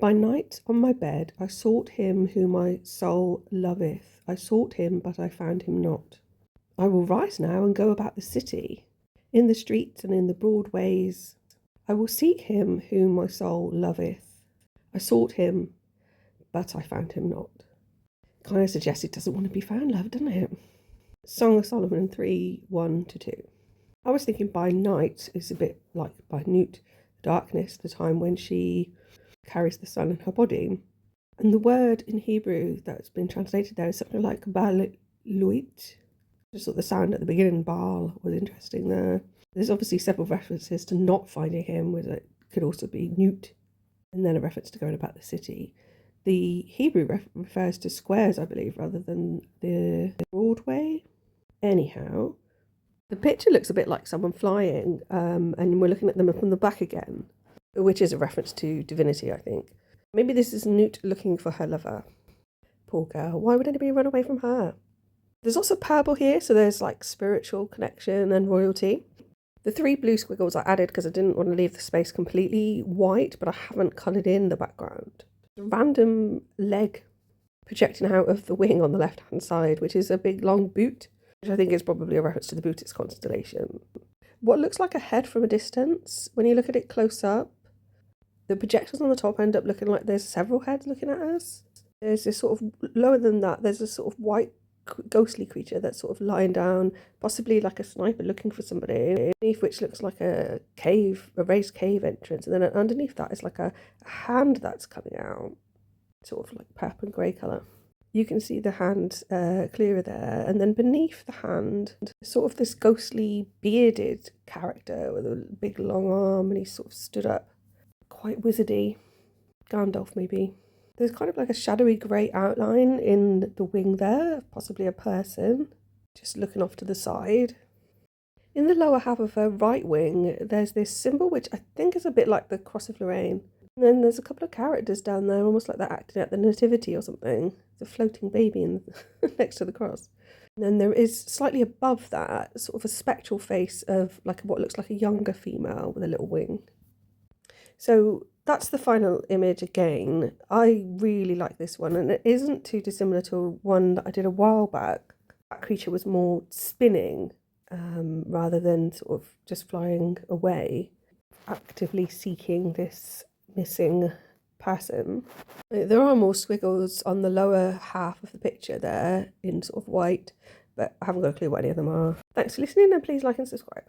By night on my bed I sought him whom my soul loveth. I sought him, but I found him not. I will rise now and go about the city, in the streets and in the broad ways. I will seek him whom my soul loveth. I sought him, but I found him not. Kind of suggests he doesn't want to be found, love, doesn't it? Song of Solomon 3:1-2. I was thinking by night is a bit like by Nut, darkness, the time when she carries the sun in her body. And the word in Hebrew that's been translated there is something like Baal-luit. Just thought the sound at the beginning, Baal, was interesting there. There's obviously several references to not finding him, which it could also be Nut, and then a reference to going about the city. The Hebrew refers to squares, I believe, rather than the Broadway. Anyhow, the picture looks a bit like someone flying, and we're looking at them from the back again, which is a reference to divinity, I think. Maybe this is Nut looking for her lover. Poor girl, why would anybody run away from her? There's also purple here, so there's like spiritual connection and royalty. The 3 blue squiggles I added because I didn't want to leave the space completely white, but I haven't coloured in the background. A random leg projecting out of the wing on the left-hand side, which is a big long boot, which I think is probably a reference to the Bootes constellation. What looks like a head from a distance, when you look at it close up, the projectors on the top end up looking like there's several heads looking at us. There's this sort of, lower than that, there's a sort of white ghostly creature that's sort of lying down, possibly like a sniper looking for somebody, beneath which looks like a cave, a raised cave entrance, and then underneath that is like a hand that's coming out, sort of like purple and grey colour. You can see the hand clearer there, and then beneath the hand, sort of this ghostly bearded character with a big long arm, and he sort of stood up, quite wizardy. Gandalf maybe. There's kind of like a shadowy grey outline in the wing there, possibly a person, just looking off to the side. In the lower half of her right wing, there's this symbol which I think is a bit like the Cross of Lorraine. And then there's a couple of characters down there, almost like they're acting at the Nativity or something. There's a floating baby next to the cross. And then there is, slightly above that, sort of a spectral face of like what looks like a younger female with a little wing. So that's the final image again. I really like this one, and it isn't too dissimilar to one that I did a while back. That creature was more spinning rather than sort of just flying away, actively seeking this missing person. There are more squiggles on the lower half of the picture there in sort of white, but I haven't got a clue what any of them are. Thanks for listening, and please like and subscribe.